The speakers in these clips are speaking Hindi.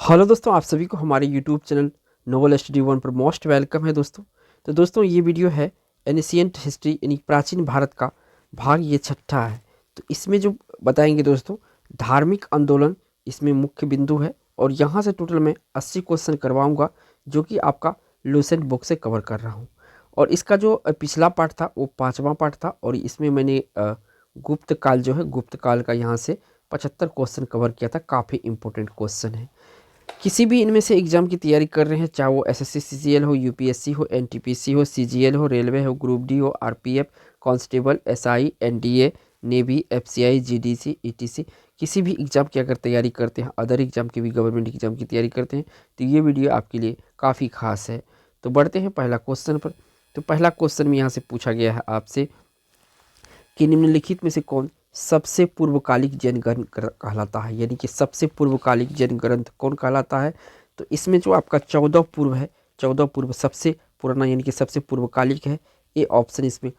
हेलो दोस्तों, आप सभी को हमारे YouTube channel Noble Study One पर मोस्ट वेलकम है दोस्तों। तो दोस्तों ये वीडियो है एनिशियंट हिस्ट्री यानी प्राचीन भारत का भाग ये छठा है। तो इसमें जो बताएंगे दोस्तों धार्मिक आंदोलन इसमें मुख्य बिंदु है और यहाँ से टोटल मैं 80 क्वेश्चन करवाऊँगा जो कि आपका लूसेंट बुक से कवर कर रहा हूँ। और इसका जो पिछला पार्ट था वो 5वां पार्ट था और इसमें मैंने गुप्त काल जो है गुप्त काल का यहाँ से 75 क्वेश्चन कवर किया था। काफ़ी इंपॉर्टेंट क्वेश्चन है। किसी भी इनमें से एग्जाम की तैयारी कर रहे हैं, चाहे वो एसएससी सीजीएल हो, यूपीएससी हो, एनटीपीसी हो, सीजीएल हो, रेलवे हो, ग्रुप डी हो, RPF, constable, SI, NDA, navy, FCI, GDC, etc, किसी भी एग्जाम की अगर तैयारी करते हैं, अदर एग्जाम की भी गवर्नमेंट एग्जाम की तैयारी करते हैं तो ये वीडियो आपके लिए काफ़ी खास है। तो बढ़ते हैं पहला क्वेश्चन पर। तो पहला क्वेश्चन में यहाँ से पूछा गया है आपसे कि निम्नलिखित में से कौन सबसे पूर्वकालिक जैन ग्रंथ कहलाता है, यानी कि सबसे पूर्वकालिक जैन ग्रंथ कौन कहलाता है। तो इसमें जो आपका 14 पूर्व है, 14 पूर्व सबसे पुराना यानी कि सबसे पूर्वकालिक है, ये ऑप्शन इसमें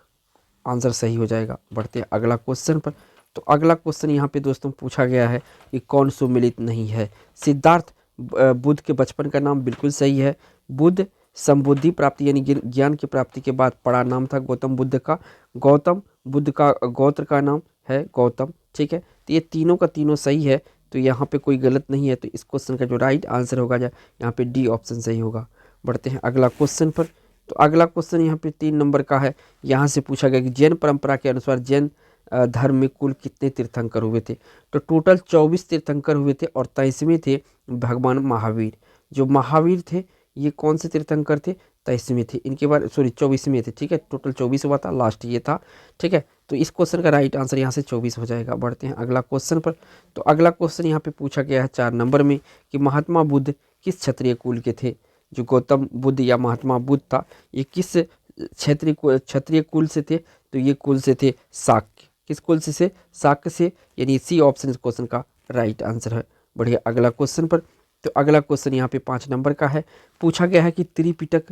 आंसर सही हो जाएगा। बढ़ते हैं अगला क्वेश्चन पर। तो अगला क्वेश्चन यहाँ पे दोस्तों पूछा गया है कि कौन सुमिलित नहीं है। सिद्धार्थ बुद्ध के बचपन का नाम बिल्कुल सही है। बुद्ध संबुद्धि प्राप्ति यानी ज्ञान की प्राप्ति के बाद बड़ा नाम था गौतम बुद्ध का। गौतम बुद्ध का गोत्र का नाम है गौतम। ठीक है, तो ये तीनों का तीनों सही है, तो यहाँ पे कोई गलत नहीं है। तो इस क्वेश्चन का जो राइट आंसर होगा यहाँ पे डी ऑप्शन सही होगा। बढ़ते हैं अगला क्वेश्चन पर। तो अगला क्वेश्चन यहाँ पे 3 नंबर का है। यहाँ से पूछा गया कि जैन परंपरा के अनुसार जैन धर्म में कुल कितने तीर्थंकर हुए थे। तो टोटल 24 तीर्थंकर हुए थे और 23वें थे भगवान महावीर। जो महावीर थे ये कौन से तीर्थंकर थे, 23वें थे। इनके बारे 24वें थे। ठीक है, टोटल 24 हुआ था, लास्ट ये था। ठीक है, तो इस क्वेश्चन का राइट आंसर यहाँ से 24 हो जाएगा। बढ़ते हैं अगला क्वेश्चन पर। तो अगला क्वेश्चन यहाँ पे पूछा गया है 4 नंबर में कि महात्मा बुद्ध किस क्षत्रिय कुल के थे। जो गौतम बुद्ध या महात्मा बुद्ध था ये किस क्षत्रिय कुल से थे। तो ये कुल से थे शाक्य। किस कुल से शाक्य से, यानी सी ऑप्शन इस क्वेश्चन का राइट आंसर है। बढ़िया अगला क्वेश्चन पर। तो अगला क्वेश्चन यहाँ पे 5 नंबर का है। पूछा गया है कि त्रिपिटक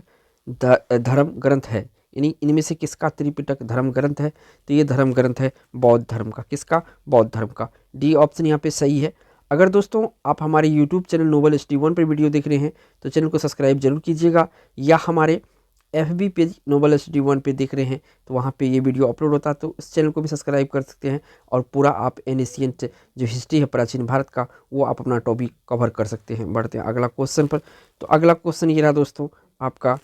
धर्म ग्रंथ है, यानी इनमें से किसका त्रिपिटक धर्म ग्रंथ है। तो ये धर्म ग्रंथ है बौद्ध धर्म का। किसका, बौद्ध धर्म का। डी ऑप्शन यहाँ पे सही है। अगर दोस्तों आप हमारे YouTube channel Noble Study One पर वीडियो देख रहे हैं तो चैनल को सब्सक्राइब जरूर कीजिएगा, या हमारे FB page Noble Study One पे देख रहे हैं तो वहाँ पे ये वीडियो अपलोड होता है, तो इस चैनल को भी सब्सक्राइब कर सकते हैं और पूरा आप एनिशियंट जो हिस्ट्री है प्राचीन भारत का वो आप अपना टॉपिक कवर कर सकते हैं। बढ़ते हैं अगला क्वेश्चन पर। तो अगला क्वेश्चन ये रहा दोस्तों आपका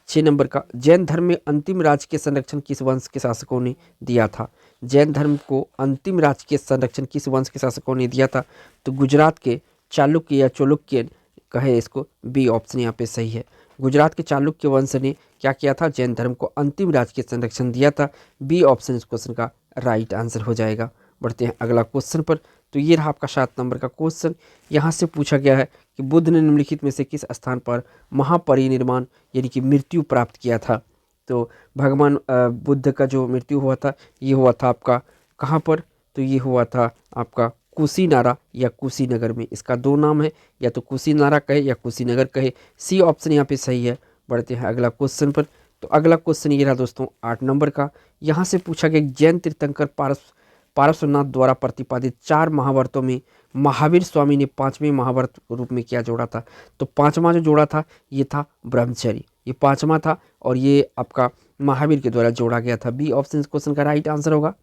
6 नंबर का। जैन धर्म में अंतिम राज्य के संरक्षण किस वंश के शासकों ने दिया था। जैन धर्म को अंतिम राज्य के संरक्षण किस वंश के शासकों ने दिया था। तो गुजरात के चालुक्य या चौलुक्य कहे इसको, बी ऑप्शन यहाँ पे सही है। गुजरात के चालुक्य वंश ने क्या किया था, जैन धर्म को अंतिम राज्य के संरक्षण दिया था। बी ऑप्शन इस क्वेश्चन का राइट आंसर हो जाएगा। बढ़ते हैं अगला क्वेश्चन पर। तो ये रहा आपका 7 नंबर का क्वेश्चन। यहाँ से पूछा गया है कि बुद्ध ने निम्नलिखित में से किस स्थान पर महापरिनिर्वाण यानी कि मृत्यु प्राप्त किया था। तो भगवान बुद्ध का जो मृत्यु हुआ था ये हुआ था आपका कहाँ पर। तो ये हुआ था आपका कुशीनारा या कुशीनगर में। इसका 2 नाम है, या तो कुशीनारा कहे या कुशीनगर कहे। सी ऑप्शन यहाँ पे सही है। बढ़ते हैं अगला क्वेश्चन पर। तो अगला क्वेश्चन ये रहा दोस्तों 8 नंबर का। यहाँ से पूछा गया जैन तीर्थंकर पार्श्वनाथ द्वारा प्रतिपादित 4 महाव्रतों में महावीर स्वामी ने 5वें महाव्रत रूप में क्या जोड़ा था। तो 5वां जो जोड़ा था ये था ब्रह्मचर्य, ये 5वां था और ये आपका महावीर के द्वारा जोड़ा गया था। बी ऑप्शन इस क्वेश्चन का राइट आंसर होगा।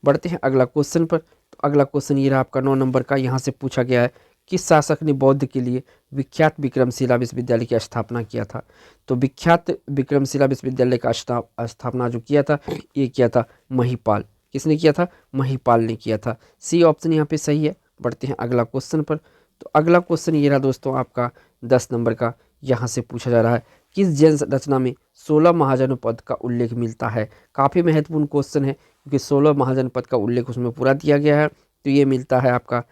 बढ़ते हैं अगला क्वेश्चन पर। तो अगला क्वेश्चन ये रहा आपका 9 नंबर का। यहाँ से पूछा गया है किस शासक ने बौद्ध के लिए विख्यात विक्रमशिला विश्वविद्यालय की स्थापना किया था। तो विख्यात विक्रमशिला विश्वविद्यालय का स्थापना जो किया था ये किया था महिपाल। किसने किया था, महिपाल ने किया था। सी ऑप्शन यहाँ पे सही है। बढ़ते हैं अगला क्वेश्चन पर। तो अगला क्वेश्चन ये रहा दोस्तों आपका 10 नंबर का। यहाँ से पूछा जा रहा है किस जैन रचना में 16 महाजनपद का उल्लेख मिलता है। काफ़ी महत्वपूर्ण क्वेश्चन है क्योंकि 16 महाजनपद का उल्लेख उसमें पूरा दिया गया है। तो ये मिलता है आपका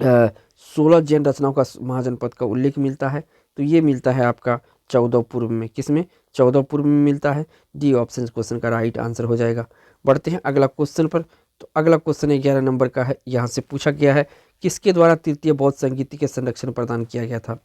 16 जैन रचनाओं का महाजनपद का उल्लेख मिलता है। तो ये मिलता है आपका 14 पूर्व में। किसमें, 14 पूर्व में मिलता है। डी ऑप्शन इस क्वेश्चन का राइट आंसर हो जाएगा। बढ़ते हैं अगला क्वेश्चन पर। तो अगला क्वेश्चन 11 नंबर का है। यहाँ से पूछा गया है किसके द्वारा तृतीय बौद्ध संगीति के संरक्षण प्रदान किया गया था।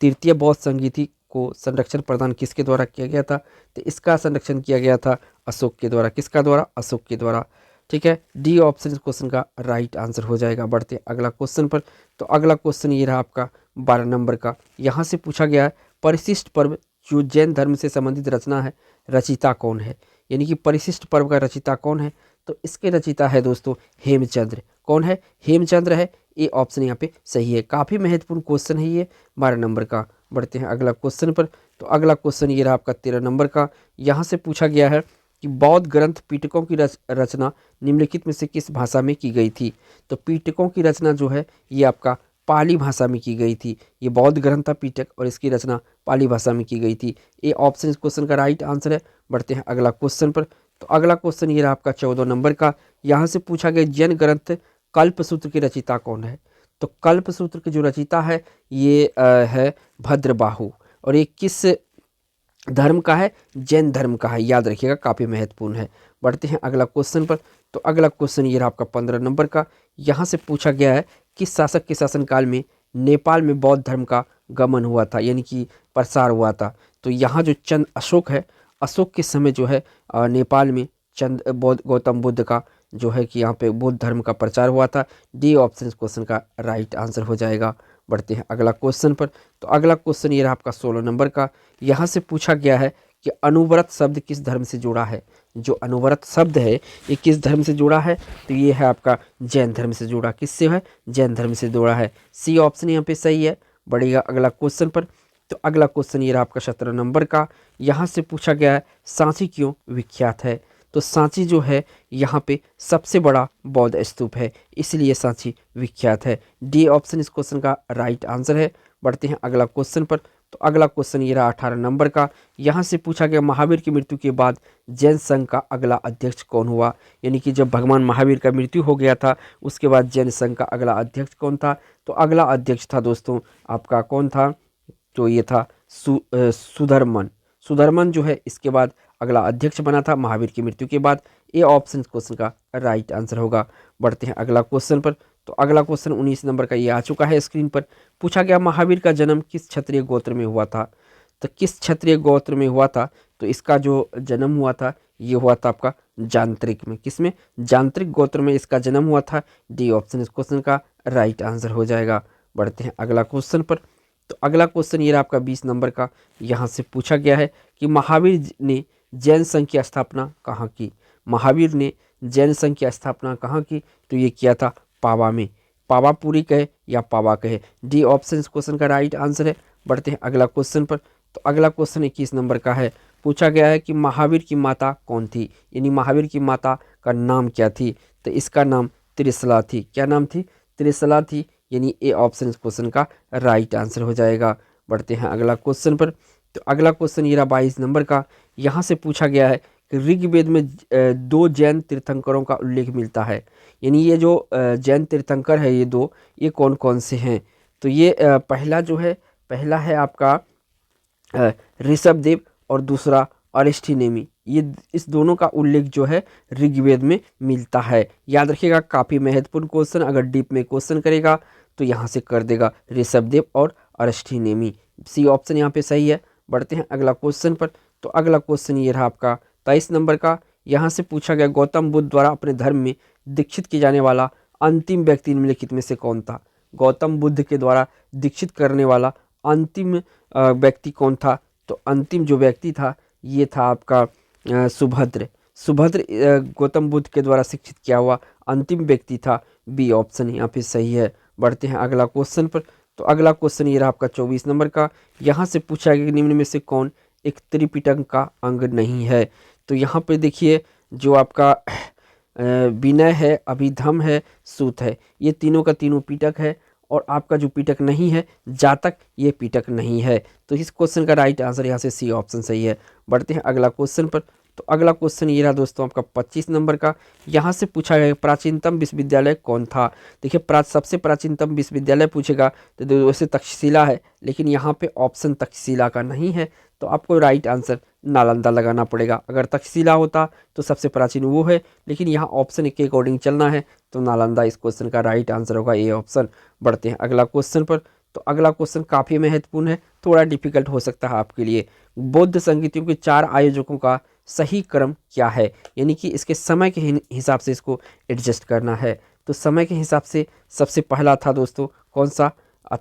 तृतीय बौद्ध संगीति को संरक्षण प्रदान किसके द्वारा किया गया था। तो इसका संरक्षण किया गया था अशोक के द्वारा। किसका द्वारा, अशोक के द्वारा। ठीक है, डी ऑप्शन इस क्वेश्चन का राइट आंसर हो जाएगा। बढ़ते हैं अगला क्वेश्चन पर। तो अगला क्वेश्चन ये रहा आपका 12 नंबर का। यहाँ से पूछा गया है परिशिष्ट पर्व जो जैन धर्म से संबंधित रचना है, रचिता कौन है? यानी कि परिशिष्ट पर्व का रचिता कौन है? तो इसके रचिता है दोस्तों हेमचंद्र। कौन है? हेमचंद्र है। ए ऑप्शन यहाँ पे सही है। काफ़ी महत्वपूर्ण क्वेश्चन है ये 12 नंबर का। बढ़ते हैं अगला क्वेश्चन पर। तो अगला क्वेश्चन ये रहा आपका 13 नंबर का। यहाँ से पूछा गया है कि बौद्ध ग्रंथ पिटकों की रचना निम्नलिखित में से किस भाषा में की गई थी? तो पिटकों की रचना जो है ये आपका पाली भाषा में की गई थी। ये बौद्ध ग्रंथ था पिटक और इसकी रचना पाली भाषा में की गई थी। ए ऑप्शन इस क्वेश्चन का राइट आंसर है। बढ़ते हैं अगला क्वेश्चन पर। तो अगला क्वेश्चन ये रहा आपका 14 नंबर का। यहाँ से पूछा गया जैन ग्रंथ कल्पसूत्र की रचिता कौन है? तो कल्पसूत्र की जो रचिता है ये है भद्रबाहु। और ये किस धर्म का है? जैन धर्म का है। याद रखिएगा, काफ़ी महत्वपूर्ण है। बढ़ते हैं अगला क्वेश्चन पर। तो अगला क्वेश्चन ये रहा आपका 15 नंबर का। यहाँ से पूछा गया है किस शासक के शासनकाल में नेपाल में बौद्ध धर्म का गमन हुआ था, यानी कि प्रसार हुआ था? तो यहाँ जो चंद अशोक है, अशोक के समय जो है नेपाल में गौतम बुद्ध का जो है कि यहाँ पे बौद्ध धर्म का प्रचार हुआ था। डी ऑप्शन इस क्वेश्चन का राइट आंसर हो जाएगा। बढ़ते हैं अगला क्वेश्चन पर। तो अगला क्वेश्चन ये रहा आपका 16 नंबर का। यहाँ से पूछा गया है कि अनुव्रत शब्द किस धर्म से जुड़ा है? जो अनुव्रत शब्द है ये किस धर्म से जुड़ा है? तो ये है आपका जैन धर्म से जुड़ा। किससे है? जैन धर्म से जुड़ा है। सी ऑप्शन यहाँ पे सही है। बढ़ेगा अगला क्वेश्चन पर। तो अगला क्वेश्चन ये रहा आपका 17 नंबर का। यहाँ से पूछा गया है सांची क्यों विख्यात है? तो सांची जो है यहाँ पे सबसे बड़ा बौद्ध स्तूप है, इसलिए सांची विख्यात है। डी ऑप्शन इस क्वेश्चन का राइट आंसर है। बढ़ते हैं अगला क्वेश्चन पर। तो अगला क्वेश्चन ये रहा 18 नंबर का। यहाँ से पूछा गया महावीर की मृत्यु के बाद जैन संघ का अगला अध्यक्ष कौन हुआ? यानी कि जब भगवान महावीर का मृत्यु हो गया था उसके बाद जैन संघ का अगला अध्यक्ष कौन था? तो अगला अध्यक्ष था दोस्तों आपका कौन था? तो ये था सुधर्मन। सुधर्मन जो है इसके बाद अगला अध्यक्ष बना था महावीर की मृत्यु के बाद। ए ऑप्शन क्वेश्चन का राइट आंसर होगा। बढ़ते हैं अगला क्वेश्चन पर। तो अगला क्वेश्चन 19 नंबर का ये आ चुका है स्क्रीन पर। पूछा गया महावीर का जन्म किस क्षत्रिय गोत्र में हुआ था? तो किस क्षत्रिय गोत्र में हुआ था? तो इसका जो जन्म हुआ था ये हुआ था आपका जांत्रिक में। किसमें? जांत्रिक गोत्र में इसका जन्म हुआ था। डी ऑप्शन इस क्वेश्चन का राइट आंसर हो जाएगा। बढ़ते हैं अगला क्वेश्चन पर। तो अगला क्वेश्चन ये रहा आपका 20 नंबर का। यहाँ से पूछा गया है कि महावीर ने जैन संघ की स्थापना कहाँ की? महावीर ने जैन संघ की स्थापना कहाँ की? तो ये किया था पावा में। पावापुरी कहे या पावा कहे। डी ऑप्शन इस क्वेश्चन का राइट आंसर है। बढ़ते हैं अगला क्वेश्चन पर। तो अगला क्वेश्चन 21 नंबर का है। पूछा गया है कि महावीर की माता कौन थी? यानी महावीर की माता का नाम क्या थी? तो इसका नाम त्रिशला थी। क्या नाम थी? त्रिशला थी। यानी ए ऑप्शन इस क्वेश्चन का राइट आंसर हो जाएगा। बढ़ते हैं अगला क्वेश्चन पर। तो अगला क्वेश्चन ये रहा 22 नंबर का। यहाँ से पूछा गया है कि ऋग्वेद में 2 जैन तीर्थंकरों का उल्लेख मिलता है। यानी ये जो जैन तीर्थंकर है ये 2, ये कौन कौन से हैं? तो ये पहला जो है, पहला है आपका ऋषभदेव और दूसरा अरिष्ठनेमि। ये इस दोनों का उल्लेख जो है ऋग्वेद में मिलता है। याद रखिएगा, काफ़ी महत्वपूर्ण क्वेश्चन। अगर डीप में क्वेश्चन करेगा तो यहाँ से कर देगा ऋषभदेव और अरिष्ठनेमि। सी ऑप्शन यहाँ पे सही है। बढ़ते हैं अगला क्वेश्चन पर। तो अगला क्वेश्चन ये रहा आपका 23 नंबर का। यहाँ से पूछा गया गौतम बुद्ध द्वारा अपने धर्म में दीक्षित किए जाने वाला अंतिम व्यक्ति निम्नलिखित में से कौन था? गौतम बुद्ध के द्वारा दीक्षित करने वाला अंतिम व्यक्ति कौन था? तो अंतिम जो व्यक्ति था ये था आपका सुभद्र। सुभद्र गौतम बुद्ध के द्वारा शिक्षित किया हुआ अंतिम व्यक्ति था। बी ऑप्शन यहाँ पे सही है। बढ़ते हैं अगला क्वेश्चन पर। तो अगला क्वेश्चन ये रहा आपका 24 नंबर का। यहाँ से पूछा गया कि निम्न में से कौन एक त्रिपिटक का अंग नहीं है? तो यहाँ पे देखिए जो आपका विनय है, अभिधम है, सूत है, ये तीनों का तीनों पिटक है। और आपका जो पिटक नहीं है जातक, ये पिटक नहीं है। तो इस क्वेश्चन का राइट आंसर यहाँ से सी ऑप्शन सही है। बढ़ते हैं अगला क्वेश्चन पर। तो अगला क्वेश्चन ये रहा दोस्तों आपका 25 नंबर का। यहाँ से पूछा गया प्राचीनतम विश्वविद्यालय कौन था? देखिए सबसे प्राचीनतम विश्वविद्यालय पूछेगा तो वैसे तक्षशिला है, लेकिन यहाँ पे ऑप्शन तक्षशिला का नहीं है। तो आपको राइट आंसर नालंदा लगाना पड़ेगा। अगर तक्षशिला होता तो सबसे प्राचीन वो है, लेकिन यहाँ ऑप्शन के अकॉर्डिंग चलना है तो नालंदा इस क्वेश्चन का राइट आंसर होगा, ए ऑप्शन। बढ़ते हैं अगला क्वेश्चन पर। तो अगला क्वेश्चन काफ़ी महत्वपूर्ण है, थोड़ा डिफिकल्ट हो सकता है आपके लिए। बौद्ध संगीतों के 4 आयोजकों का सही क्रम क्या है, यानी कि इसके समय के हिसाब से इसको एडजस्ट करना है। तो समय के हिसाब से सबसे पहला था दोस्तों कौन सा,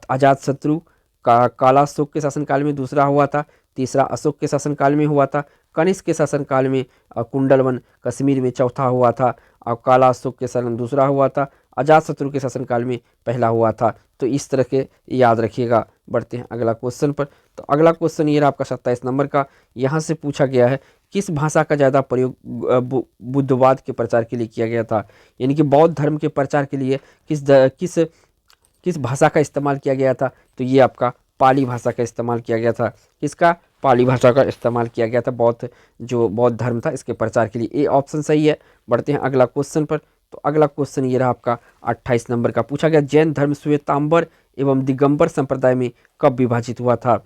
अजातशत्रु का काला अशोक के शासनकाल में दूसरा हुआ था, तीसरा अशोक के शासनकाल में हुआ था, कनिष्क के शासनकाल में कुंडलवन कश्मीर में चौथा हुआ था, और काला अशोक के शासन दूसरा हुआ था, अजातशत्रु के शासनकाल में पहला हुआ था। तो इस तरह के याद रखिएगा। बढ़ते हैं अगला क्वेश्चन पर। तो अगला क्वेश्चन ये रहा आपका 27 नंबर का। यहाँ से पूछा गया है किस भाषा का ज़्यादा प्रयोग बुद्धवाद के प्रचार के लिए किया गया था, यानी कि बौद्ध धर्म के प्रचार के लिए किस भाषा का इस्तेमाल किया गया था। तो ये आपका पाली भाषा का इस्तेमाल किया गया था। किसका, पाली भाषा का इस्तेमाल किया गया था बौद्ध धर्म था इसके प्रचार के लिए। ए ऑप्शन सही है। बढ़ते हैं अगला क्वेश्चन पर। तो अगला क्वेश्चन ये रहा आपका 28 नंबर का। पूछा गया जैन धर्म श्वेतांबर एवं दिगंबर संप्रदाय में कब विभाजित हुआ था।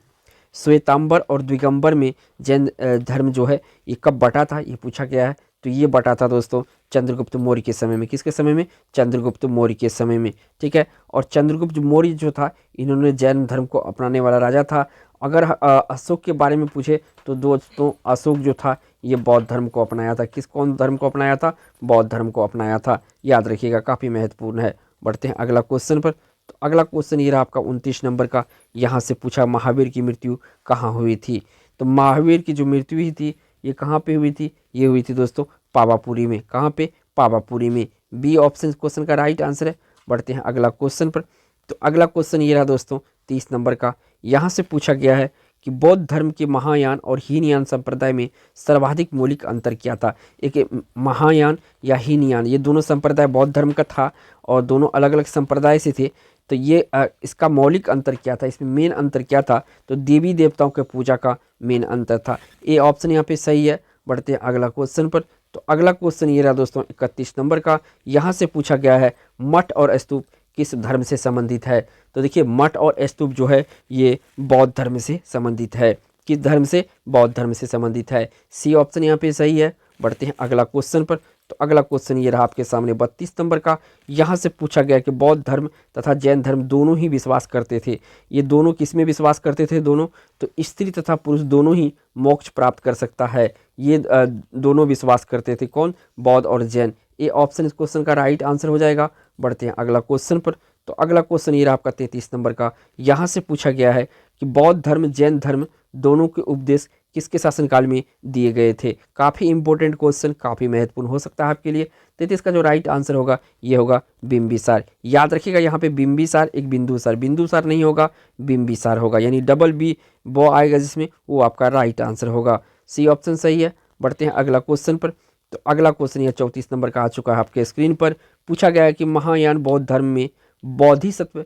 श्वेतांबर और दिगंबर में जैन धर्म जो है ये कब बटा था, ये पूछा गया है। तो ये बटा था दोस्तों चंद्रगुप्त मौर्य के समय में। किसके समय में, चंद्रगुप्त मौर्य के समय में, ठीक है। और चंद्रगुप्त मौर्य जो था इन्होंने जैन धर्म को अपनाने वाला राजा था। अगर अशोक के बारे में पूछे तो दोस्तों अशोक जो था ये बौद्ध धर्म को अपनाया था। कौन धर्म को अपनाया था, बौद्ध धर्म को अपनाया था। याद रखिएगा, काफ़ी महत्वपूर्ण है। बढ़ते हैं अगला क्वेश्चन पर। तो अगला क्वेश्चन ये रहा आपका 29 नंबर का। यहाँ से पूछा महावीर की मृत्यु कहाँ हुई थी। तो महावीर की जो मृत्यु हुई थी ये कहाँ पे हुई थी, ये हुई थी दोस्तों पावापुरी में। कहाँ पे, पावापुरी में। बी ऑप्शन क्वेश्चन का राइट आंसर है। बढ़ते हैं अगला क्वेश्चन पर। तो अगला क्वेश्चन ये रहा दोस्तों 30 नंबर का। यहाँ से पूछा गया है कि बौद्ध धर्म के महायान और हीनयान संप्रदाय में सर्वाधिक मौलिक अंतर क्या था। एक महायान या हीनयान ये दोनों संप्रदाय बौद्ध धर्म का था और दोनों अलग अलग संप्रदाय से थे। तो ये इसका मौलिक अंतर क्या था, इसमें मेन अंतर क्या था। तो देवी देवताओं के पूजा का मेन अंतर था। ए ऑप्शन यहाँ पे सही है। बढ़ते हैं अगला क्वेश्चन पर। तो अगला क्वेश्चन ये रहा दोस्तों 31 नंबर का। यहाँ से पूछा गया है मठ और स्तूप किस धर्म से संबंधित है। तो देखिए मठ और स्तूप जो है ये बौद्ध धर्म से संबंधित है। किस धर्म से, बौद्ध धर्म से संबंधित है। सी ऑप्शन यहाँ पे सही है। बढ़ते हैं अगला क्वेश्चन पर। तो अगला क्वेश्चन ये रहा आपके सामने 32 नंबर का। यहाँ से पूछा गया कि बौद्ध धर्म तथा जैन धर्म दोनों ही विश्वास करते थे। ये दोनों किस में विश्वास करते थे, दोनों, तो स्त्री तथा पुरुष दोनों ही मोक्ष प्राप्त कर सकता है, ये दोनों विश्वास करते थे। कौन, बौद्ध और जैन। ये ऑप्शन इस क्वेश्चन का राइट आंसर हो जाएगा। बढ़ते हैं अगला क्वेश्चन पर। तो अगला क्वेश्चन ये रहा आपका 33 नंबर का। यहाँ से पूछा गया है कि बौद्ध धर्म जैन धर्म दोनों के उपदेश किसके शासनकाल में दिए गए थे। काफ़ी इंपॉर्टेंट क्वेश्चन, काफ़ी महत्वपूर्ण हो सकता है आपके लिए। तो इसका जो राइट आंसर होगा ये होगा बिंबिसार। याद रखिएगा यहाँ पे बिंबिसार एक बिंदुसार, बिंदुसार नहीं होगा, बिंबिसार होगा, यानी डबल बी बो आएगा जिसमें, वो आपका राइट आंसर होगा। सी ऑप्शन सही है। बढ़ते हैं अगला क्वेश्चन पर। तो अगला क्वेश्चन यह 34 नंबर का आ चुका है आपके स्क्रीन पर। पूछा गया है कि महायान बौद्ध धर्म में बोधिसत्व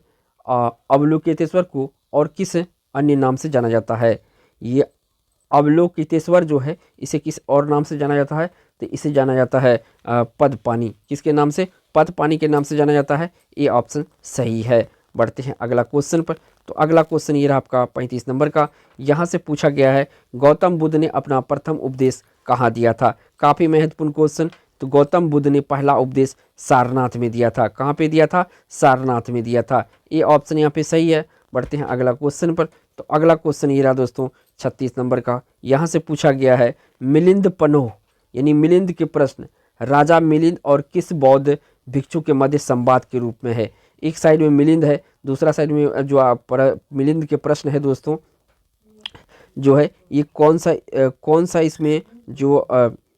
अवलोकितेश्वर को और किस अन्य नाम से जाना जाता है। ये अवलोकितेश्वर जो है इसे किस और नाम से जाना जाता है, तो इसे जाना जाता है पद्मपानी। किसके नाम से, पद्मपानी के नाम से जाना जाता है। ये ऑप्शन सही है। बढ़ते हैं अगला क्वेश्चन पर। तो अगला क्वेश्चन ये रहा आपका 35 नंबर का। यहाँ से पूछा गया है गौतम बुद्ध ने अपना प्रथम उपदेश कहाँ दिया था। काफ़ी महत्वपूर्ण क्वेश्चन। तो गौतम बुद्ध ने पहला उपदेश सारनाथ में दिया था। कहाँ पे दिया था, सारनाथ में दिया था। ये ऑप्शन यहाँ पे सही है। बढ़ते हैं अगला क्वेश्चन पर। तो अगला क्वेश्चन ये रहा दोस्तों 36 नंबर का। यहाँ से पूछा गया है मिलिंद पनोह यानी मिलिंद के प्रश्न राजा मिलिंद और किस बौद्ध भिक्षु के मध्य संवाद के रूप में है। एक साइड में मिलिंद है, दूसरा साइड में जो मिलिंद के प्रश्न है दोस्तों जो है ये कौन सा इसमें जो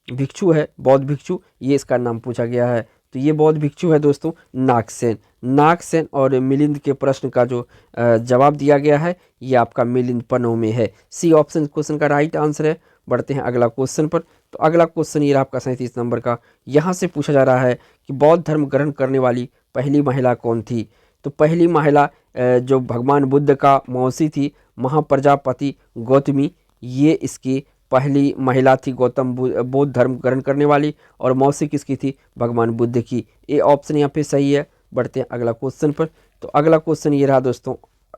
भिक्षु है, बौद्ध भिक्षु, ये इसका नाम पूछा गया है। तो ये बौद्ध भिक्षु है दोस्तों नागसेन। नागसेन और मिलिंद के प्रश्न का जो जवाब दिया गया है ये आपका मिलिंद पनोह में है। सी ऑप्शन क्वेश्चन का राइट आंसर है। बढ़ते हैं अगला क्वेश्चन पर। तो अगला क्वेश्चन ये आपका 37 नंबर का। यहाँ से पूछा जा रहा है कि बौद्ध धर्म ग्रहण करने वाली पहली महिला कौन थी। तो पहली महिला जो भगवान बुद्ध का मौसी थी, महाप्रजापति गौतमी, ये इसकी पहली महिला थी गौतम बौद्ध धर्म ग्रहण करने वाली। और मौसी किसकी थी, भगवान बुद्ध की। ये ऑप्शन यहाँ पे सही है। बढ़ते हैं अगला क्वेश्चन पर। तो अगला क्वेश्चन ये रहा दोस्तों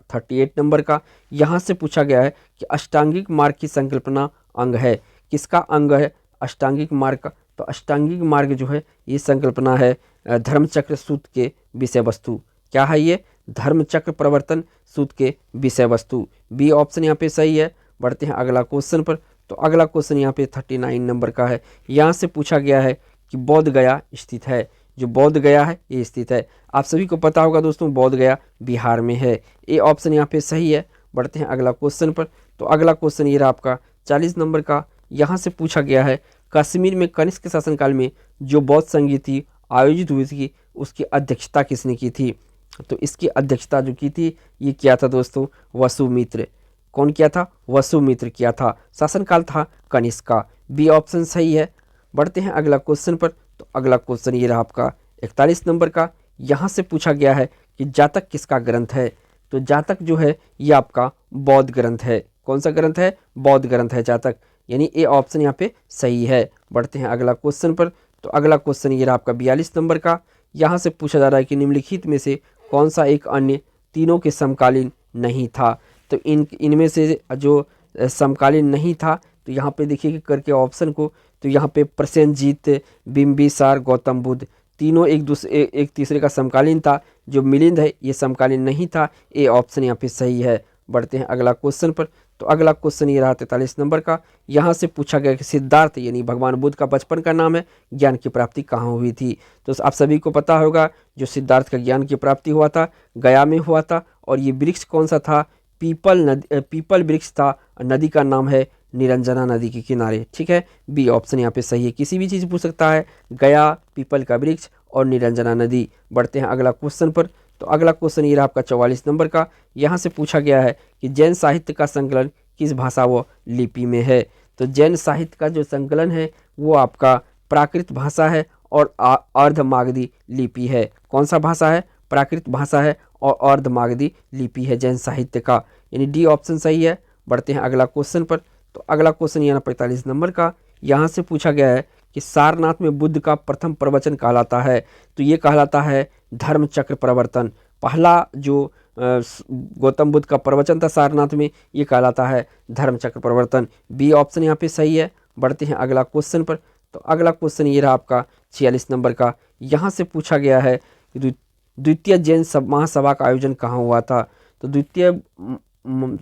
38 नंबर का। यहाँ से पूछा गया है कि अष्टांगिक मार्ग की संकल्पना अंग है। किसका अंग है अष्टांगिक मार्ग का। तो अष्टांगिक मार्ग जो है ये संकल्पना है धर्मचक्र सूत्र के विषय वस्तु। क्या है ये, धर्मचक्र प्रवर्तन सूत्र के विषय वस्तु। बी ऑप्शन यहाँ पे सही है। बढ़ते हैं अगला क्वेश्चन पर। तो अगला क्वेश्चन यहाँ पे 39 नंबर का है। यहाँ से पूछा गया है कि बोध गया स्थित है। जो बोध गया है ये स्थित है। आप सभी को पता होगा दोस्तों, बोध गया बिहार में है। ए ऑप्शन यहाँ पे सही है। बढ़ते हैं अगला क्वेश्चन पर। तो अगला क्वेश्चन ये रहा आपका 40 नंबर का। यहाँ से पूछा गया है कश्मीर में कनिष्क के शासनकाल में जो बौद्ध संगीति आयोजित हुई थी उसकी अध्यक्षता किसने की थी? तो इसकी अध्यक्षता जो की थी ये किया था दोस्तों वसुमित्र। कौन किया था? वसुमित्र किया था। शासनकाल था कनिष्क का। बी ऑप्शन सही है। बढ़ते हैं अगला क्वेश्चन पर। तो अगला क्वेश्चन ये रहा आपका 41 नंबर का। यहाँ से पूछा गया है कि जातक किसका ग्रंथ है? तो जातक जो है ये आपका बौद्ध ग्रंथ है। कौन सा ग्रंथ है? बौद्ध ग्रंथ है जातक, यानी ए ऑप्शन यहाँ पे सही है। बढ़ते हैं अगला क्वेश्चन पर। तो अगला क्वेश्चन ये रहा आपका 42 नंबर का। यहाँ से पूछा जा रहा है कि निम्नलिखित में से कौन सा एक अन्य तीनों के समकालीन नहीं था? तो इनमें से जो समकालीन नहीं था, तो यहाँ पे देखिए कि करके ऑप्शन को, तो यहाँ पे प्रसेनजीत, बिंबिसार, गौतम बुद्ध तीनों एक तीसरे का समकालीन था। जो मिलिंद है ये समकालीन नहीं था। ए ऑप्शन यहाँ पे सही है। बढ़ते हैं अगला क्वेश्चन पर। तो अगला क्वेश्चन ये रहा 43 नंबर का। यहाँ से पूछा गया कि सिद्धार्थ यानी भगवान बुद्ध का बचपन का नाम है, ज्ञान की प्राप्ति कहाँ हुई थी? तो आप सभी को पता होगा जो सिद्धार्थ का ज्ञान की प्राप्ति हुआ था गया में हुआ था। और ये वृक्ष कौन सा था? पीपल वृक्ष था। नदी का नाम है निरंजना नदी के किनारे। ठीक है, बी ऑप्शन यहाँ पे सही है। किसी भी चीज़ पूछ सकता है, गया, पीपल का वृक्ष और निरंजना नदी। बढ़ते हैं अगला क्वेश्चन पर। तो अगला क्वेश्चन ये रहा आपका 44 नंबर का। यहाँ से पूछा गया है कि जैन साहित्य का संकलन किस भाषा व लिपि में है? तो जैन साहित्य का जो संकलन है वो आपका प्राकृत भाषा है और अर्धमागधी लिपि है। कौन सा भाषा है? प्राकृत भाषा है और अर्धमागधी लिपि है जैन साहित्य का, यानी डी ऑप्शन सही है। बढ़ते हैं अगला क्वेश्चन पर। तो अगला क्वेश्चन यहाँ 45 नंबर का। यहाँ से पूछा गया है कि सारनाथ में बुद्ध का प्रथम प्रवचन कहलाता है। तो ये कहलाता है धर्म चक्र प्रवर्तन। पहला जो गौतम बुद्ध का प्रवचन था सारनाथ में, ये कहलाता है धर्म चक्र प्रवर्तन। बी ऑप्शन यहाँ पे सही है। बढ़ते हैं अगला क्वेश्चन पर। तो अगला क्वेश्चन ये रहा आपका 46 नंबर का। यहाँ से पूछा गया है कि द्वितीय जैन महासभा का आयोजन कहाँ हुआ था? तो द्वितीय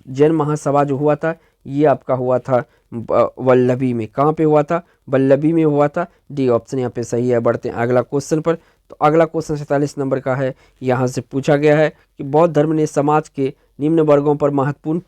जैन महासभा जो हुआ था ये आपका हुआ था वल्लभी में। कहाँ पे हुआ था? वल्लभी में हुआ था। डी ऑप्शन यहाँ पे सही है। बढ़ते हैं अगला क्वेश्चन पर। तो अगला क्वेश्चन 47 नंबर का है। यहाँ से पूछा गया है कि बौद्ध धर्म ने समाज के निम्न वर्गों पर महत्वपूर्ण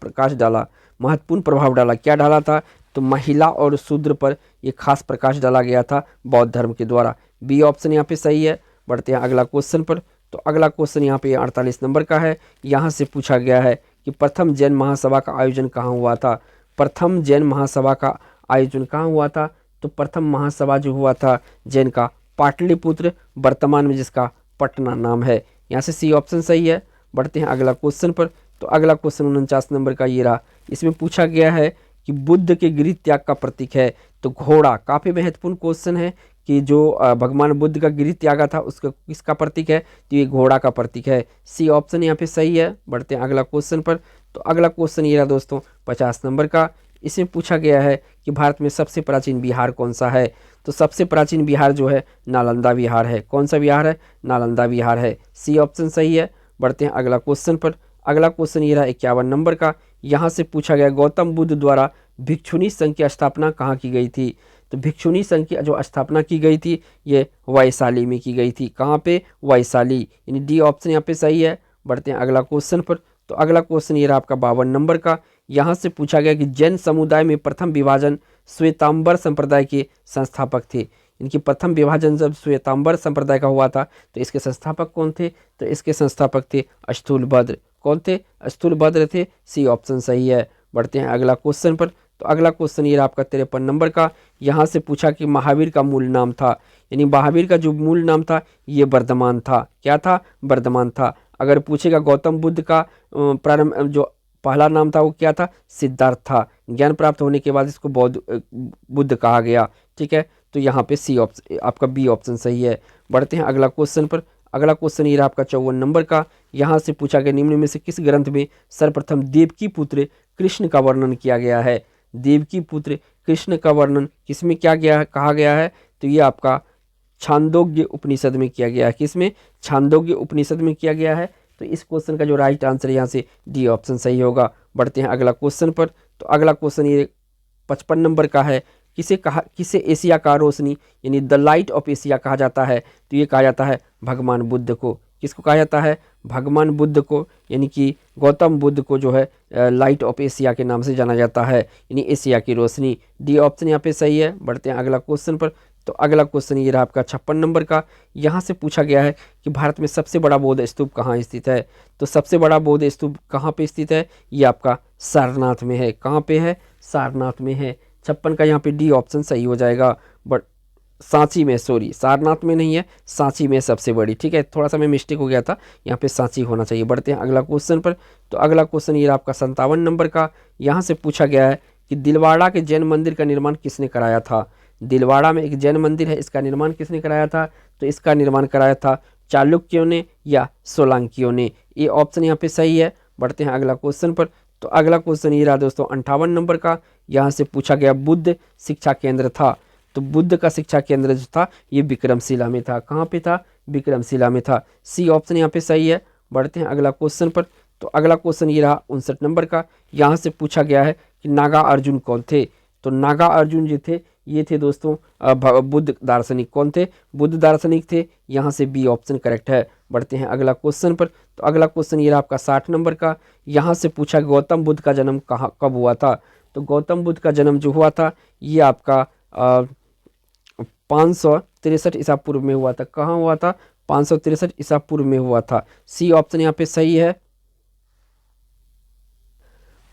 प्रभाव डाला। क्या डाला था? तो महिला और शूद्र पर ये खास प्रकाश डाला गया था बौद्ध धर्म के द्वारा। बी ऑप्शन यहाँ पे सही है। बढ़ते हैं अगला क्वेश्चन पर। तो अगला क्वेश्चन यहाँ पे 48 नंबर का है। यहाँ से पूछा गया है कि प्रथम जैन महासभा का आयोजन कहाँ हुआ था? प्रथम जैन महासभा का आयोजन कहाँ हुआ था? तो प्रथम महासभा जो हुआ था जैन का पाटलिपुत्र, वर्तमान में जिसका पटना नाम है। यहाँ से सी ऑप्शन सही है। बढ़ते हैं अगला क्वेश्चन पर। तो अगला क्वेश्चन 49 नंबर का ये रहा। इसमें पूछा गया है कि बुद्ध के गृह त्याग का प्रतीक है। तो घोड़ा काफ़ी महत्वपूर्ण क्वेश्चन है कि जो भगवान बुद्ध का गृह त्यागा था उसका किसका प्रतीक है? तो ये घोड़ा का प्रतीक है। सी ऑप्शन यहाँ पे सही है। बढ़ते हैं अगला क्वेश्चन पर। तो अगला क्वेश्चन ये रहा दोस्तों 50 नंबर का। इसमें पूछा गया है कि भारत में सबसे प्राचीन विहार कौन सा है? तो सबसे प्राचीन विहार जो है नालंदा विहार है। कौन सा विहार है? नालंदा विहार है। सी ऑप्शन सही है। बढ़ते हैं अगला क्वेश्चन पर। अगला क्वेश्चन ये रहा 51 नंबर का। यहाँ से पूछा गया गौतम बुद्ध द्वारा भिक्षुणी संघ की स्थापना कहाँ की गई थी? तो भिक्षुणी संघ की जो स्थापना की गई थी ये वैशाली में की गई थी। कहाँ पे? वैशाली, यानी डी ऑप्शन यहाँ पे सही है। बढ़ते हैं अगला क्वेश्चन पर। तो अगला क्वेश्चन ये रहा आपका 52 नंबर का। यहाँ से पूछा गया कि जैन समुदाय में प्रथम विभाजन श्वेतांबर संप्रदाय के संस्थापक थे। इनकी प्रथम विभाजन जब श्वेतांबर संप्रदाय का हुआ था तो इसके संस्थापक कौन थे? तो इसके संस्थापक थे स्थूलभद्र। कौन थे? स्थूलभद्र थे। सी ऑप्शन सही है। बढ़ते हैं अगला क्वेश्चन पर। तो अगला क्वेश्चन ये रहा आपका 53 नंबर का। यहाँ से पूछा कि महावीर का मूल नाम था, यानी महावीर का जो मूल नाम था ये वर्धमान था। क्या था? वर्धमान था। अगर पूछेगा गौतम बुद्ध का प्रारंभ जो पहला नाम था वो क्या था? सिद्धार्थ था। ज्ञान प्राप्त होने के बाद इसको बुद्ध कहा गया। ठीक है, तो यहाँ पे सी ऑप्शन आपका बी ऑप्शन सही है। बढ़ते हैं अगला क्वेश्चन पर। अगला क्वेश्चन ये रहा आपका 54 नंबर का। यहाँ से पूछा गया निम्न में से किस ग्रंथ में सर्वप्रथम देवकी पुत्र कृष्ण का वर्णन किया गया है? देवकी पुत्र कृष्ण का वर्णन किसमें कहा गया है? तो ये आपका छांदोग्य उपनिषद में किया गया है। किसमें? छांदोग्य उपनिषद में किया गया है। तो इस क्वेश्चन का जो राइट आंसर यहाँ से डी ऑप्शन सही होगा। बढ़ते हैं अगला क्वेश्चन पर। तो अगला क्वेश्चन ये 55 नंबर का है, किसे एशिया का रोशनी यानी द लाइट ऑफ एशिया कहा जाता है? तो ये कहा जाता है भगवान बुद्ध को। किसको कहा जाता है? भगवान बुद्ध को, यानी कि गौतम बुद्ध को जो है लाइट ऑफ एशिया के नाम से जाना जाता है, यानी एशिया की रोशनी। डी ऑप्शन यहाँ पे सही है। बढ़ते हैं अगला क्वेश्चन पर। तो अगला क्वेश्चन ये रहा आपका 56 नंबर का। यहाँ से पूछा गया है कि भारत में सबसे बड़ा बौद्ध स्तूप कहाँ स्थित है? तो सबसे बड़ा बौद्ध स्तूप कहाँ पे स्थित है? ये आपका सारनाथ में है। कहाँ पे है? सारनाथ में है। 56 का यहाँ पे डी ऑप्शन सही हो जाएगा। बट सांची में, सॉरी सारनाथ में नहीं है, सांची में सबसे बड़ी। ठीक है, थोड़ा सा मैं मिस्टेक हो गया था, यहाँ पे सांची होना चाहिए। बढ़ते हैं अगला क्वेश्चन पर। तो अगला क्वेश्चन ये आपका 57 नंबर का। यहाँ से पूछा गया है कि दिलवाड़ा के जैन मंदिर का निर्माण किसने कराया था? दिलवाड़ा में एक जैन मंदिर है, इसका निर्माण किसने कराया था? तो इसका निर्माण कराया था चालुक्यों ने या सोलंकियों ने। ये ऑप्शन यहाँ पे सही है। बढ़ते हैं अगला क्वेश्चन पर। तो अगला क्वेश्चन ये रहा दोस्तों 58 नंबर का। यहाँ से पूछा गया बुद्ध शिक्षा केंद्र था, तो बुद्ध का शिक्षा केंद्र जो था ये विक्रमशिला में था। कहाँ पे था? विक्रमशिला में था। सी ऑप्शन यहाँ पे सही है। बढ़ते हैं अगला क्वेश्चन पर। तो अगला क्वेश्चन ये रहा 59 नंबर का। यहाँ से पूछा गया है कि नागा अर्जुन कौन थे? तो नागा अर्जुन जो थे ये थे दोस्तों बुद्ध दार्शनिक। कौन थे? बुद्ध दार्शनिक थे। यहाँ से बी ऑप्शन करेक्ट है। बढ़ते हैं अगला क्वेश्चन पर। तो अगला क्वेश्चन ये रहा आपका 60 नंबर का। यहाँ से पूछा गौतम बुद्ध का जन्म कब हुआ था? तो गौतम बुद्ध का जन्म जो हुआ था ये आपका 563 ईसा पूर्व में हुआ था। कहाँ हुआ था? 563 ईसा पूर्व में हुआ था। सी ऑप्शन यहाँ पे सही है।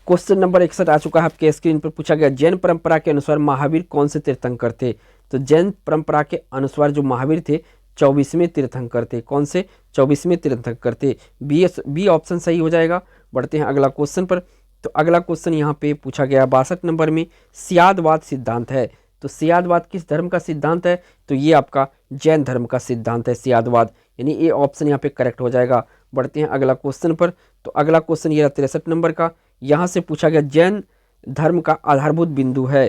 क्वेश्चन नंबर 61 आ चुका है आपके स्क्रीन पर। पूछा गया जैन परंपरा के अनुसार महावीर कौन से तीर्थंकर थे? तो जैन परंपरा के अनुसार जो महावीर थे 24वें तीर्थंकर थे। कौन से? 24वें तीर्थंकर थे। बी ऑप्शन सही हो जाएगा। बढ़ते हैं अगला क्वेश्चन पर। तो अगला क्वेश्चन यहाँ पे पूछा गया 62 नंबर में, सियादवाद सिद्धांत है। तो सियादवाद किस धर्म का सिद्धांत है? तो ये आपका जैन धर्म का सिद्धांत है सियादवाद, यानी ए ऑप्शन यहाँ पे करेक्ट हो जाएगा। बढ़ते हैं अगला क्वेश्चन पर। तो अगला क्वेश्चन ये 63 नंबर का। यहाँ से पूछा गया जैन धर्म का आधारभूत बिंदु है।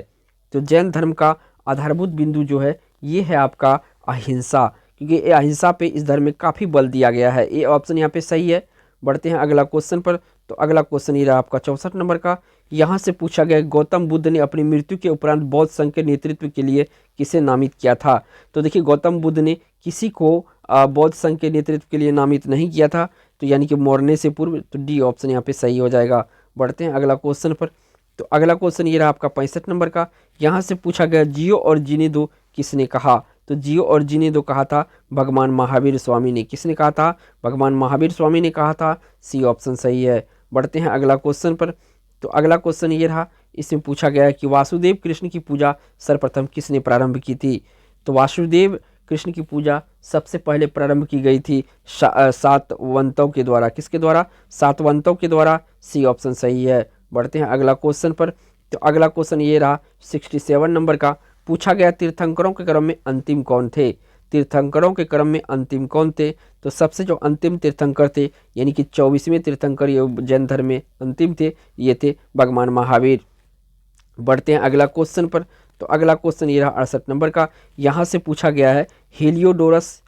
तो जैन धर्म का आधारभूत बिंदु जो है ये है आपका अहिंसा, क्योंकि अहिंसा पे इस धर्म में काफ़ी बल दिया गया है। ये ऑप्शन यहाँ पे सही है। बढ़ते हैं अगला क्वेश्चन पर। तो अगला क्वेश्चन ये रहा आपका 64 नंबर का। यहाँ से पूछा गया गौतम बुद्ध ने अपनी मृत्यु के उपरांत बौद्ध संघ के नेतृत्व के लिए किसे नामित किया था? तो देखिए गौतम बुद्ध ने किसी को बौद्ध संघ के नेतृत्व के लिए नामित नहीं किया था, तो यानी कि मरने से पूर्व। तो डी ऑप्शन यहाँ पे सही हो जाएगा। बढ़ते हैं अगला क्वेश्चन पर। तो अगला क्वेश्चन ये रहा आपका 65 नंबर का। यहाँ से पूछा गया जियो और जीने दो किसने कहा? तो जियो और जीने दो कहा था भगवान महावीर स्वामी ने। किसने कहा था? भगवान महावीर स्वामी ने कहा था। सी ऑप्शन सही है। बढ़ते हैं अगला क्वेश्चन पर। तो अगला क्वेश्चन ये रहा, इसमें पूछा गया है कि वासुदेव कृष्ण की पूजा सर्वप्रथम किसने प्रारंभ की थी? तो वासुदेव कृष्ण की पूजा सबसे पहले प्रारंभ की गई थी सातवंतों के द्वारा। किसके द्वारा? सातवंतों के द्वारा। सी ऑप्शन सही है। बढ़ते हैं अगला क्वेश्चन पर। तो अगला क्वेश्चन ये रहा 67 नंबर का। पूछा गया तीर्थंकरों के क्रम में अंतिम कौन थे? तीर्थंकरों के क्रम में अंतिम कौन थे? तो सबसे जो अंतिम तीर्थंकर थे, यानी कि 24वें तीर्थंकर ये जैन धर्म में अंतिम थे, ये थे भगवान महावीर। बढ़ते हैं अगला क्वेश्चन पर। तो अगला क्वेश्चन ये रहा 68 नंबर का। यहाँ से पूछा गया है हेलियोडोरस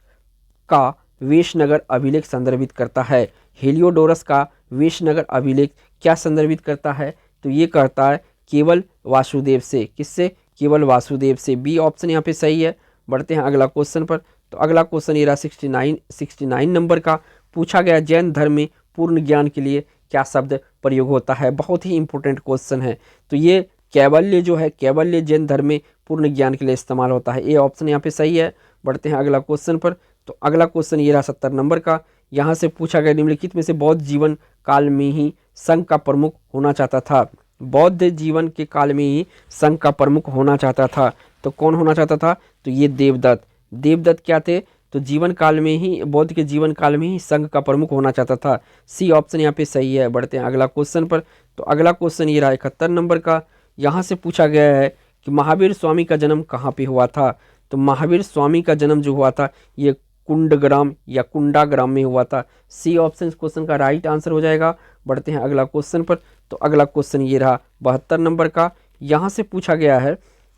का वेशनगर अभिलेख संदर्भित करता है। हेलियोडोरस का वेशनगर अभिलेख क्या संदर्भित करता है? तो ये करता है केवल वासुदेव से। किससे? केवल वासुदेव से। बी ऑप्शन यहाँ पे सही है। बढ़ते हैं अगला क्वेश्चन पर। तो अगला क्वेश्चन ये रहा 69 नंबर का। पूछा गया जैन धर्म में पूर्ण ज्ञान के लिए क्या शब्द प्रयोग होता है? बहुत ही इंपॉर्टेंट क्वेश्चन है। तो ये कैवल्य जो है, कैवल्य जैन धर्म में पूर्ण ज्ञान के लिए इस्तेमाल होता है। ये ऑप्शन यहाँ पे सही है। बढ़ते हैं अगला क्वेश्चन पर। तो अगला क्वेश्चन ये रहा 70 नंबर का। यहाँ से पूछा गया निम्नलिखित में से बौद्ध जीवन काल में ही संघ का प्रमुख होना चाहता था। बौद्ध जीवन के काल में ही संघ का प्रमुख होना चाहता था, तो कौन होना चाहता था? तो ये देवदत्त। देवदत्त क्या थे? तो जीवन काल में ही, बौद्ध के जीवन काल में ही संघ का प्रमुख होना चाहता था। सी ऑप्शन यहाँ पे सही है। बढ़ते हैं अगला क्वेश्चन पर। तो अगला क्वेश्चन ये रहा 71 नंबर का। यहाँ से पूछा गया है कि महावीर स्वामी का जन्म कहाँ पे हुआ था? तो महावीर स्वामी का जन्म जो हुआ था ये कुंडग्राम या कुंडाग्राम में हुआ था। सी ऑप्शन इस क्वेश्चन का राइट आंसर हो जाएगा। बढ़ते हैं अगला क्वेश्चन पर। तो अगला क्वेश्चन ये रहा 72 नंबर का। यहाँ से पूछा गया है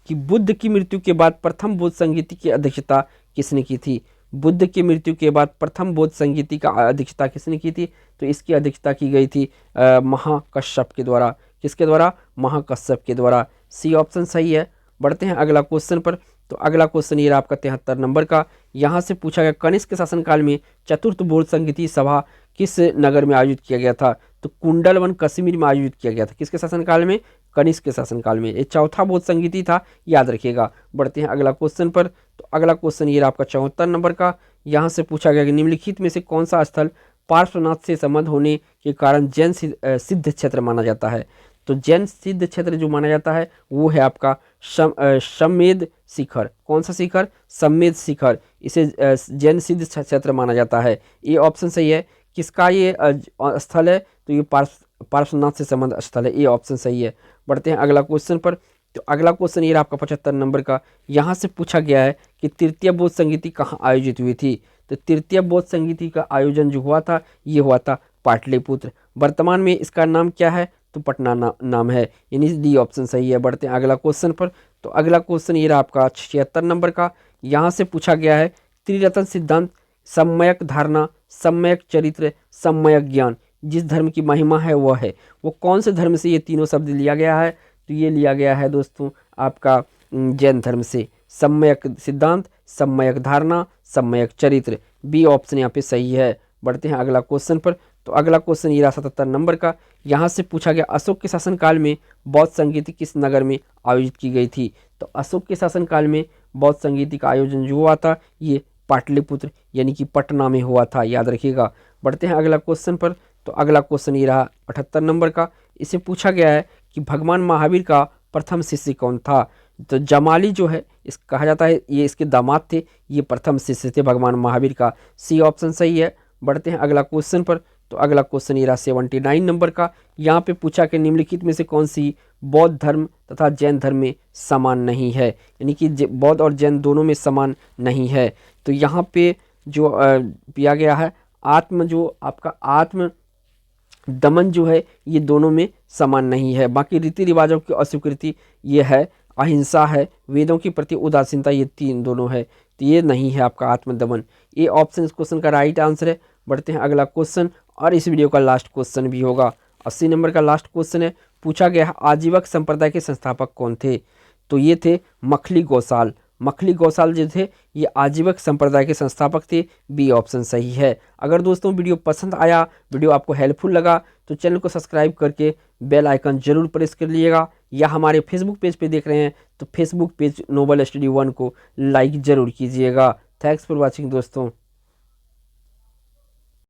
कि बुद्ध की मृत्यु के बाद प्रथम बौद्ध संगीति की अध्यक्षता किसने की थी? बुद्ध की मृत्यु के बाद प्रथम बौद्ध संगीति का अध्यक्षता किसने की थी? तो इसकी अध्यक्षता की गई थी महाकश्यप के द्वारा। किसके द्वारा? महाकश्यप के द्वारा। सी ऑप्शन सही है। बढ़ते हैं अगला क्वेश्चन पर। तो अगला क्वेश्चन ये रहा आपका 73 नंबर का। यहाँ से पूछा गया कनिष्क शासनकाल में चतुर्थ बोर्ड संगीति सभा किस नगर में आयोजित किया गया था? तो कुंडलवन कश्मीर में आयोजित किया गया था। किसके शासनकाल में? कनिष्क के शासनकाल में। ये चौथा बोध संगीति था, याद रखिएगा। बढ़ते हैं अगला क्वेश्चन पर। तो अगला क्वेश्चन ये रहा आपका 74 नंबर का। यहाँ से पूछा गया कि निम्नलिखित में से कौन सा स्थल पार्श्वनाथ से संबंध होने के कारण जैन सिद्ध क्षेत्र माना जाता है? तो जैन सिद्ध क्षेत्र जो माना जाता है वो है आपका सम्मेद शिखर। कौन सा शिखर? सम्मेद शिखर। इसे जैन सिद्ध क्षेत्र माना जाता है। ये ऑप्शन सही है। किसका ये स्थल है? तो ये पार्श्वनाथ से संबंध स्थल है। ये ऑप्शन सही है। बढ़ते हैं अगला क्वेश्चन पर। तो अगला क्वेश्चन ये रहा आपका 75 नंबर का। यहाँ से पूछा गया है कि तृतीय बोध संगीति कहाँ आयोजित हुई थी? तो तृतीय बोध संगीति का आयोजन जो हुआ था ये हुआ था पाटलिपुत्र। वर्तमान में इसका नाम क्या है? तो पटना नाम है, यानी डी ऑप्शन सही है। बढ़ते हैं अगला क्वेश्चन पर। तो अगला क्वेश्चन ये रहा आपका 76 नंबर का। यहाँ से पूछा गया है त्रिरत्न सिद्धांत, सम्यक धारणा, सम्यक चरित्र, सम्यक ज्ञान, जिस धर्म की महिमा है वह है, वो कौन से धर्म से ये तीनों शब्द लिया गया है? तो ये लिया गया है दोस्तों आपका जैन धर्म से। सम्यक सिद्धांत, सम्यक धारणा, सम्यक चरित्र, बी ऑप्शन यहाँ पे सही है। बढ़ते हैं अगला क्वेश्चन पर। तो अगला क्वेश्चन ये रहा 77 नंबर का। यहाँ से पूछा गया अशोक के शासनकाल में बौद्ध संगीति किस नगर में आयोजित की गई थी? तो अशोक के शासनकाल में बौद्ध संगीति का आयोजन जो हुआ था ये पाटलिपुत्र यानी कि पटना में हुआ था, याद रखिएगा। बढ़ते हैं अगला क्वेश्चन पर। तो अगला क्वेश्चन ये रहा 78 नंबर का। इसे पूछा गया है कि भगवान महावीर का प्रथम शिष्य कौन था? तो जमाली जो है इस कहा जाता है ये इसके दामाद थे, ये प्रथम शिष्य थे भगवान महावीर का। सी ऑप्शन सही है। बढ़ते हैं अगला क्वेश्चन पर। तो अगला क्वेश्चन ये रहा 79 नंबर का। यहाँ पे पूछा कि निम्नलिखित में से कौन सी बौद्ध धर्म तथा जैन धर्म में समान नहीं है, यानी कि बौद्ध और जैन दोनों में समान नहीं है। तो यहाँ पे जो दिया गया है जो आपका आत्म दमन जो है ये दोनों में समान नहीं है। बाकी रीति रिवाजों की अस्वीकृति ये है, अहिंसा है, वेदों के प्रति उदासीनता, ये तीन दोनों है। तो ये नहीं है आपका आत्मदमन। ये ऑप्शन इस क्वेश्चन का राइट आंसर है। बढ़ते हैं अगला क्वेश्चन और इस वीडियो का लास्ट क्वेश्चन भी होगा। 80 नंबर का लास्ट क्वेश्चन है। पूछा गया है आजीवक संप्रदाय के संस्थापक कौन थे? तो ये थे मखली गौसाल। मखली गौसाल जो थे ये आजीवक संप्रदाय के संस्थापक थे, बी ऑप्शन सही है। अगर दोस्तों वीडियो पसंद आया, वीडियो आपको हेल्पफुल लगा तो चैनल को सब्सक्राइब करके बेल आइकन जरूर प्रेस कर लीजिएगा, या हमारे फेसबुक पेज पे देख रहे हैं तो फेसबुक पेज नोबल स्टडी 1 को लाइक जरूर कीजिएगा। थैंक्स फॉर वॉचिंग दोस्तों।